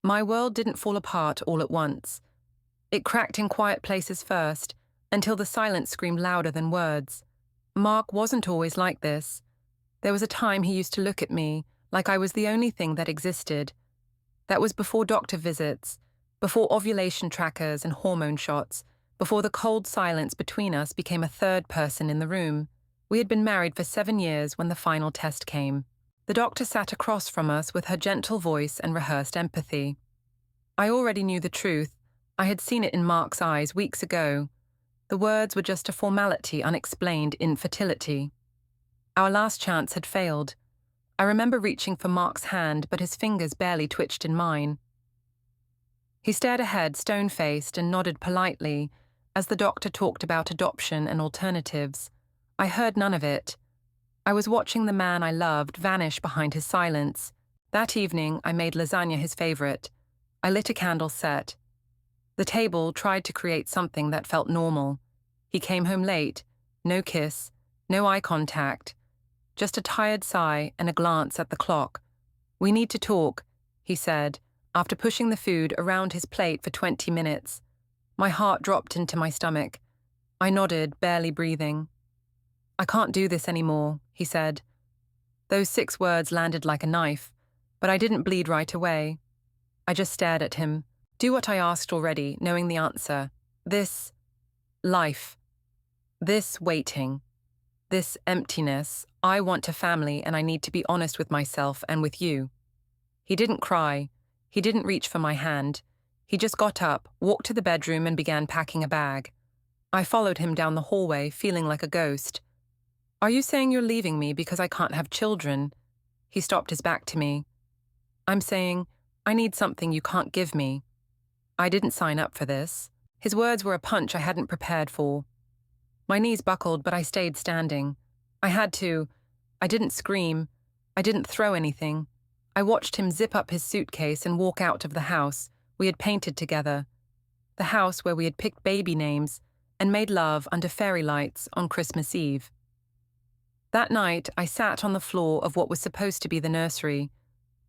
My world didn't fall apart all at once. It cracked in quiet places first, until the silence screamed louder than words. Mark wasn't always like this. There was a time he used to look at me like I was the only thing that existed. That was before doctor visits, before ovulation trackers and hormone shots, before the cold silence between us became a third person in the room. We had been married for 7 years when the final test came. The doctor sat across from us with her gentle voice and rehearsed empathy. I already knew the truth. I had seen it in Mark's eyes weeks ago. The words were just a formality, unexplained infertility. Our last chance had failed. I remember reaching for Mark's hand, but his fingers barely twitched in mine. He stared ahead, stone-faced, and nodded politely as the doctor talked about adoption and alternatives. I heard none of it. I was watching the man I loved vanish behind his silence. That evening, I made lasagna his favorite. I lit a candle set. The table tried to create something that felt normal. He came home late. No kiss, no eye contact. Just a tired sigh and a glance at the clock. "We need to talk," he said, after pushing the food around his plate for 20 minutes. My heart dropped into my stomach. I nodded, barely breathing. "I can't do this anymore," he said. Those 6 words landed like a knife, but I didn't bleed right away. I just stared at him. Do what I asked already, knowing the answer. This life. This waiting. This emptiness. I want a family, and I need to be honest with myself and with you. He didn't cry. He didn't reach for my hand. He just got up, walked to the bedroom, and began packing a bag. I followed him down the hallway, feeling like a ghost. "Are you saying you're leaving me because I can't have children?" He stopped his back to me. "I'm saying, I need something you can't give me. I didn't sign up for this." His words were a punch I hadn't prepared for. My knees buckled, but I stayed standing. I had to. I didn't scream. I didn't throw anything. I watched him zip up his suitcase and walk out of the house we had painted together. The house where we had picked baby names and made love under fairy lights on Christmas Eve. That night, I sat on the floor of what was supposed to be the nursery.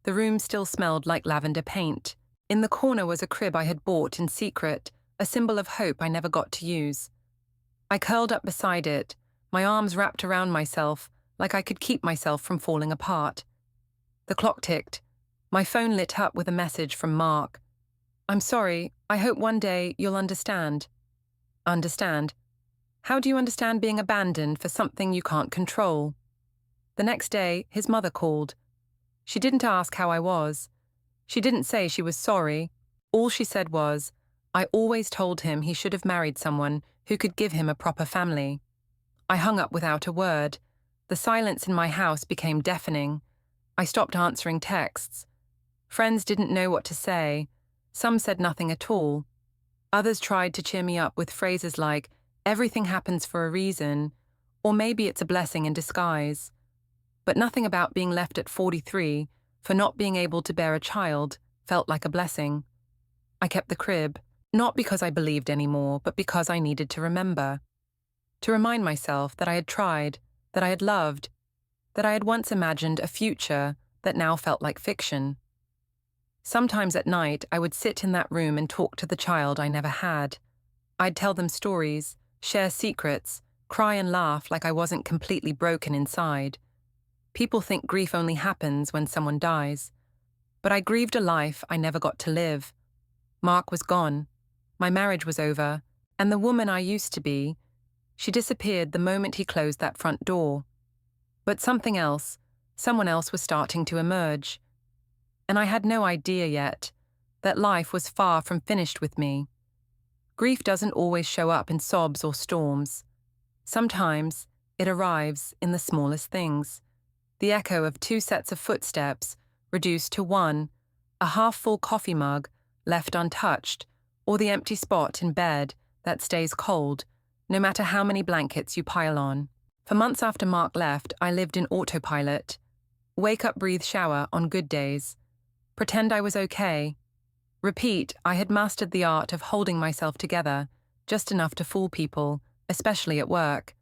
The room still smelled like lavender paint. In the corner was a crib I had bought in secret, a symbol of hope I never got to use. I curled up beside it, my arms wrapped around myself, like I could keep myself from falling apart. The clock ticked. My phone lit up with a message from Mark. "I'm sorry, I hope one day you'll understand." Understand? How do you understand being abandoned for something you can't control? The next day, his mother called. She didn't ask how I was. She didn't say she was sorry. All she said was, I always told him he should have married someone who could give him a proper family. I hung up without a word. The silence in my house became deafening. I stopped answering texts. Friends didn't know what to say. Some said nothing at all. Others tried to cheer me up with phrases like, everything happens for a reason, or maybe it's a blessing in disguise. But nothing about being left at 43 for not being able to bear a child felt like a blessing. I kept the crib, not because I believed anymore, but because I needed to remember. To remind myself that I had tried, that I had loved, that I had once imagined a future that now felt like fiction. Sometimes at night, I would sit in that room and talk to the child I never had. I'd tell them stories, share secrets, cry and laugh like I wasn't completely broken inside. People think grief only happens when someone dies. But I grieved a life I never got to live. Mark was gone. My marriage was over. And the woman I used to be, she disappeared the moment he closed that front door. But something else, someone else was starting to emerge. And I had no idea yet that life was far from finished with me. Grief doesn't always show up in sobs or storms. Sometimes it arrives in the smallest things. The echo of 2 sets of footsteps reduced to 1, a half-full coffee mug left untouched, or the empty spot in bed that stays cold, no matter how many blankets you pile on. For months after Mark left, I lived in autopilot. Wake up, breathe, shower on good days. Pretend I was okay. Repeat, I had mastered the art of holding myself together, just enough to fool people, especially at work.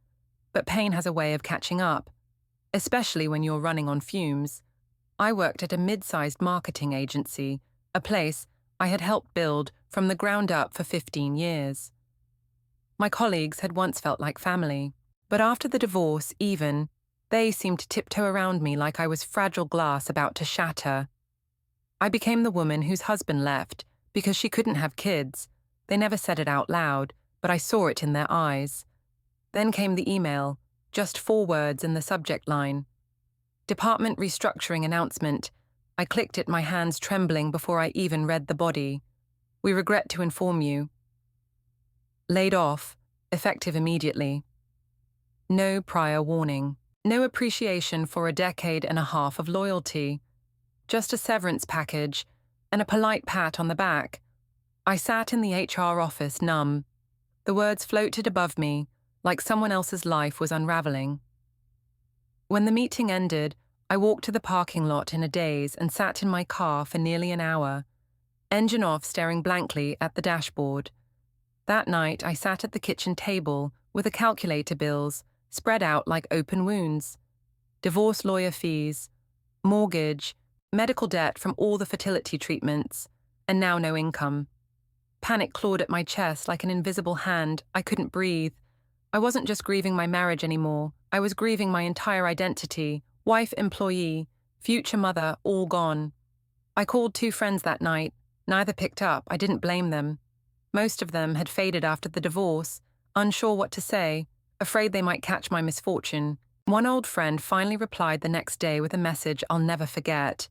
But pain has a way of catching up, especially when you're running on fumes. I worked at a mid-sized marketing agency, a place I had helped build from the ground up for 15 years. My colleagues had once felt like family, but after the divorce, even, they seemed to tiptoe around me like I was fragile glass about to shatter. I became the woman whose husband left because she couldn't have kids. They never said it out loud, but I saw it in their eyes. Then came the email, just 4 words in the subject line. Department restructuring announcement. I clicked it, my hands trembling before I even read the body. We regret to inform you. Laid off, effective immediately. No prior warning. No appreciation for a decade and a half of loyalty. Just a severance package and a polite pat on the back. I sat in the HR office numb. The words floated above me, like someone else's life was unraveling. When the meeting ended, I walked to the parking lot in a daze and sat in my car for nearly an hour, engine off, staring blankly at the dashboard. That night, I sat at the kitchen table with the calculator bills spread out like open wounds. Divorce lawyer fees, mortgage, medical debt from all the fertility treatments, and now no income. Panic clawed at my chest like an invisible hand. I couldn't breathe. I wasn't just grieving my marriage anymore. I was grieving my entire identity, wife, employee, future mother, all gone. I called 2 friends that night. Neither picked up. I didn't blame them. Most of them had faded after the divorce, unsure what to say, afraid they might catch my misfortune. One old friend finally replied the next day with a message I'll never forget.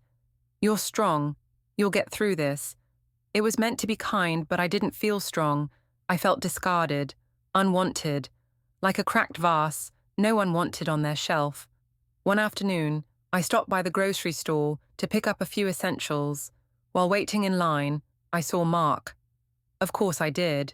"You're strong. You'll get through this." It was meant to be kind, but I didn't feel strong. I felt discarded, unwanted, like a cracked vase no one wanted on their shelf. One afternoon, I stopped by the grocery store to pick up a few essentials. While waiting in line, I saw Mark. Of course I did.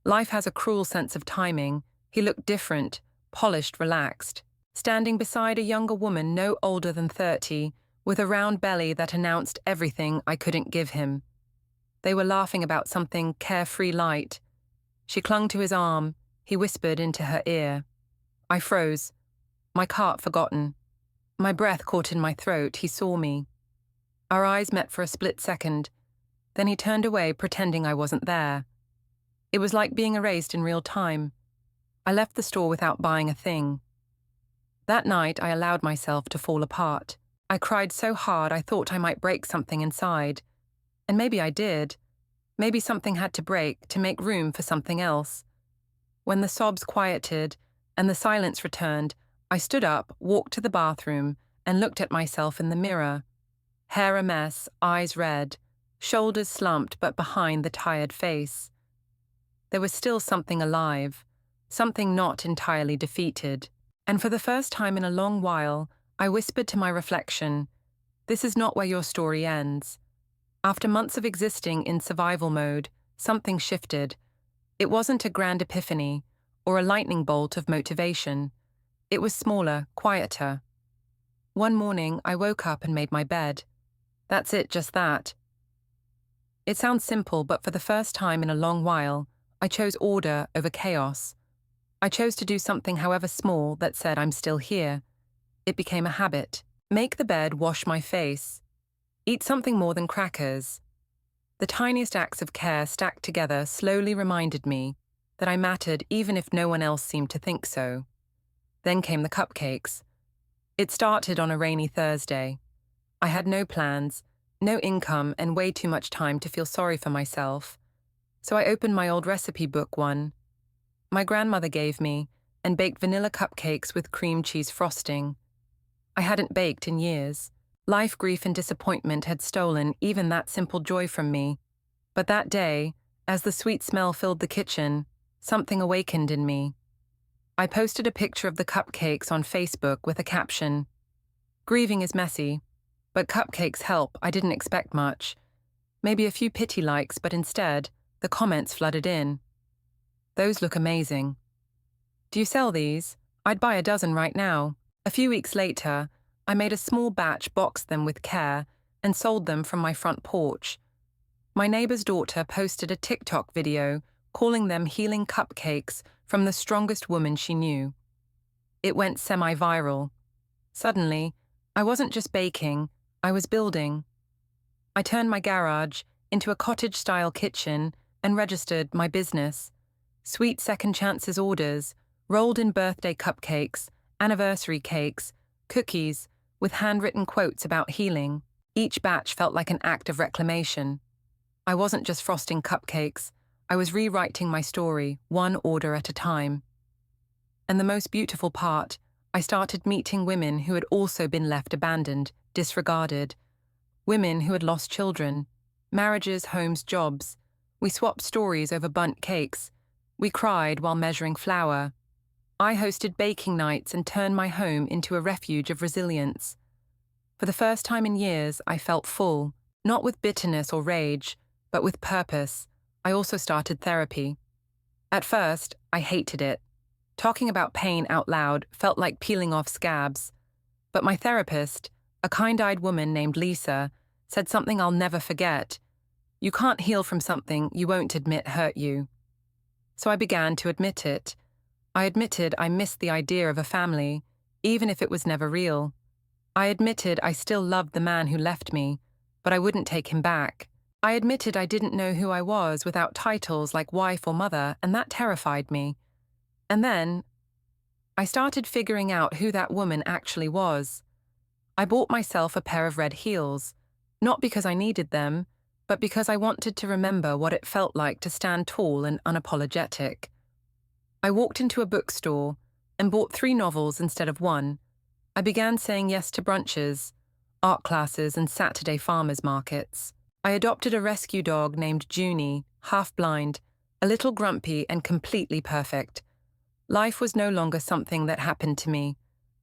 Life has a cruel sense of timing. He looked different, polished, relaxed, standing beside a younger woman no older than 30, with a round belly that announced everything I couldn't give him. They were laughing about something carefree light. She clung to his arm. He whispered into her ear. I froze, my cart forgotten. My breath caught in my throat. He saw me. Our eyes met for a split second. Then he turned away, pretending I wasn't there. It was like being erased in real time. I left the store without buying a thing. That night, I allowed myself to fall apart. I cried so hard I thought I might break something inside. And maybe I did. Maybe something had to break to make room for something else. When the sobs quieted and the silence returned, I stood up, walked to the bathroom, and looked at myself in the mirror. Hair a mess, eyes red, shoulders slumped but behind the tired face. There was still something alive, something not entirely defeated. And for the first time in a long while, I whispered to my reflection, "This is not where your story ends." After months of existing in survival mode, something shifted. It wasn't a grand epiphany or a lightning bolt of motivation. It was smaller, quieter. One morning, I woke up and made my bed. That's it, just that. It sounds simple, but for the first time in a long while, I chose order over chaos. I chose to do something, however small, that said I'm still here. It became a habit. Make the bed, wash my face. Eat something more than crackers. The tiniest acts of care stacked together slowly reminded me that I mattered even if no one else seemed to think so. Then came the cupcakes. It started on a rainy Thursday. I had no plans, no income, and way too much time to feel sorry for myself. So I opened my old recipe book one. My grandmother gave me, and baked vanilla cupcakes with cream cheese frosting. I hadn't baked in years. Life, grief, and disappointment had stolen even that simple joy from me. But that day, as the sweet smell filled the kitchen, something awakened in me. I posted a picture of the cupcakes on Facebook with a caption, "Grieving is messy, but cupcakes help." I didn't expect much. Maybe a few pity likes, but instead, the comments flooded in. "Those look amazing. Do you sell these? I'd buy a dozen right now." A few weeks later, I made a small batch, boxed them with care, and sold them from my front porch. My neighbor's daughter posted a TikTok video calling them healing cupcakes from the strongest woman she knew. It went semi-viral. Suddenly, I wasn't just baking, I was building. I turned my garage into a cottage-style kitchen and registered my business. Sweet second chances orders, rolled in birthday cupcakes, anniversary cakes, cookies, with handwritten quotes about healing. Each batch felt like an act of reclamation. I wasn't just frosting cupcakes, I was rewriting my story, one order at a time. And the most beautiful part, I started meeting women who had also been left abandoned, disregarded. Women who had lost children, marriages, homes, jobs. We swapped stories over bundt cakes. We cried while measuring flour. I hosted baking nights and turned my home into a refuge of resilience. For the first time in years, I felt full, not with bitterness or rage, but with purpose. I also started therapy. At first, I hated it. Talking about pain out loud felt like peeling off scabs. But my therapist, a kind-eyed woman named Lisa, said something I'll never forget. You can't heal from something you won't admit hurt you. So I began to admit it. I admitted I missed the idea of a family, even if it was never real. I admitted I still loved the man who left me, but I wouldn't take him back. I admitted I didn't know who I was without titles like wife or mother, and that terrified me. And then, I started figuring out who that woman actually was. I bought myself a pair of red heels, not because I needed them, but because I wanted to remember what it felt like to stand tall and unapologetic. I walked into a bookstore and bought 3 novels instead of 1. I began saying yes to brunches, art classes, and Saturday farmers markets. I adopted a rescue dog named Junie, half-blind, a little grumpy and completely perfect. Life was no longer something that happened to me.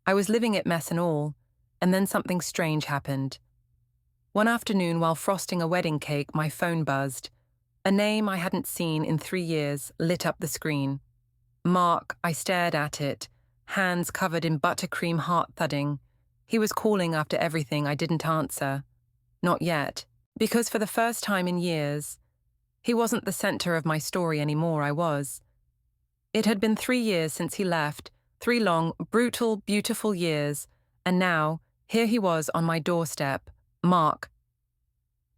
I was living it, mess and all, and then something strange happened. One afternoon, while frosting a wedding cake, my phone buzzed. A name I hadn't seen in 3 years lit up the screen. Mark. I stared at it, hands covered in buttercream heart-thudding. He was calling after everything I didn't answer. Not yet, because for the first time in years, he wasn't the center of my story anymore. I was. It had been 3 years since he left, 3 long, brutal, beautiful years, and now, here he was on my doorstep, Mark.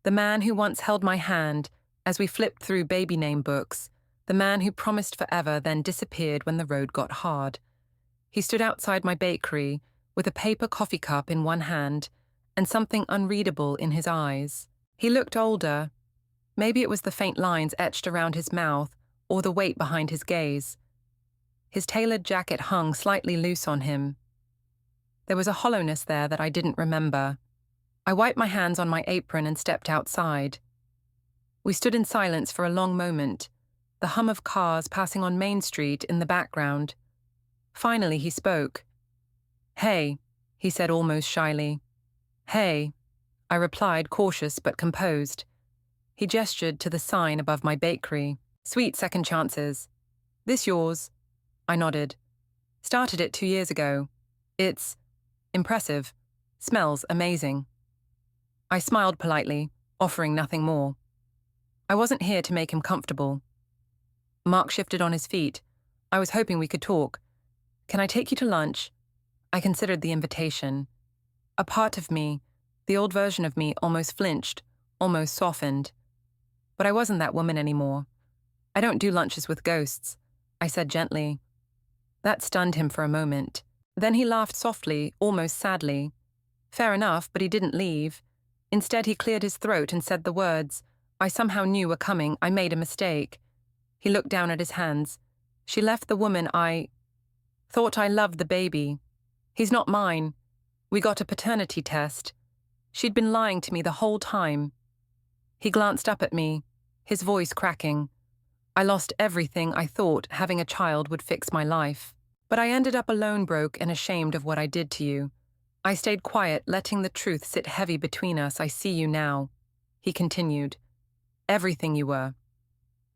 The man who once held my hand as we flipped through baby name books, the man who promised forever then disappeared when the road got hard. He stood outside my bakery with a paper coffee cup in one hand and something unreadable in his eyes. He looked older. Maybe it was the faint lines etched around his mouth or the weight behind his gaze. His tailored jacket hung slightly loose on him. There was a hollowness there that I didn't remember. I wiped my hands on my apron and stepped outside. We stood in silence for a long moment, the hum of cars passing on Main Street in the background. Finally, he spoke. "Hey," he said almost shyly. "Hey," I replied, cautious but composed. He gestured to the sign above my bakery. "Sweet second chances. This yours?" I nodded. "Started it 2 years ago. It's impressive. Smells amazing." I smiled politely, offering nothing more. I wasn't here to make him comfortable. Mark shifted on his feet. "I was hoping we could talk. Can I take you to lunch?" I considered the invitation. A part of me, the old version of me, almost flinched, almost softened. But I wasn't that woman anymore. "I don't do lunches with ghosts," I said gently. That stunned him for a moment. Then he laughed softly, almost sadly. Fair enough, but he didn't leave. Instead, he cleared his throat and said the words I somehow knew were coming. "I made a mistake." He looked down at his hands. "She left the woman I thought I loved the baby. He's not mine. We got a paternity test. She'd been lying to me the whole time." He glanced up at me, his voice cracking. "I lost everything I thought having a child would fix my life. But I ended up alone, broke and ashamed of what I did to you. I stayed quiet, letting the truth sit heavy between us. I see you now," he continued. "Everything you were.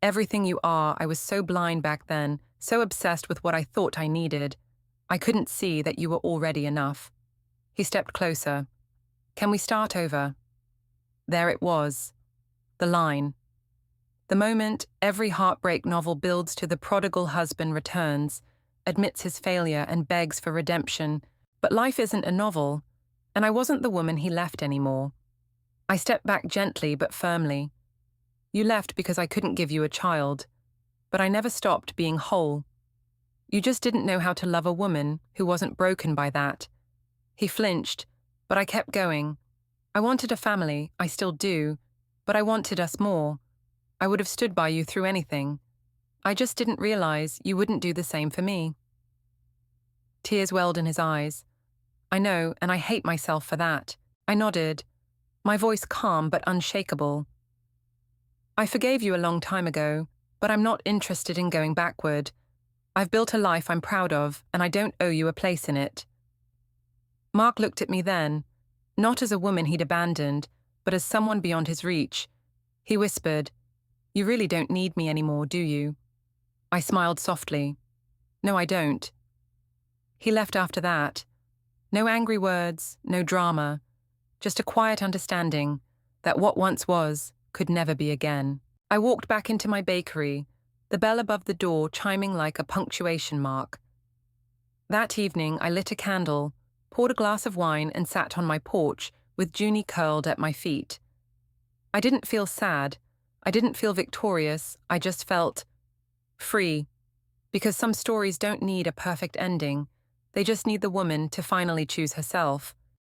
Everything you are. I was so blind back then, so obsessed with what I thought I needed. I couldn't see that you were already enough." He stepped closer. "Can we start over?" There it was. The line. The moment every heartbreak novel builds to: the prodigal husband returns, admits his failure and begs for redemption. But life isn't a novel, and I wasn't the woman he left anymore. I stepped back gently but firmly. You left because I couldn't give you a child, but I never stopped being whole. You just didn't know how to love a woman who wasn't broken by that. He flinched, but I kept going. I wanted a family, I still do, but I wanted us more. I would have stood by you through anything. I just didn't realize you wouldn't do the same for me. Tears welled in his eyes. I know, and I hate myself for that. I nodded, my voice calm but unshakable. I forgave you a long time ago, but I'm not interested in going backward. I've built a life I'm proud of, and I don't owe you a place in it. Mark looked at me then, not as a woman he'd abandoned, but as someone beyond his reach. He whispered, "You really don't need me anymore, do you?" I smiled softly. "No, I don't." He left after that. No angry words, no drama, just a quiet understanding that what once was could never be again. I walked back into my bakery, the bell above the door chiming like a punctuation mark. That evening, I lit a candle, poured a glass of wine, and sat on my porch with Junie curled at my feet. I didn't feel sad. I didn't feel victorious. I just felt free. Because some stories don't need a perfect ending. They just need the woman to finally choose herself.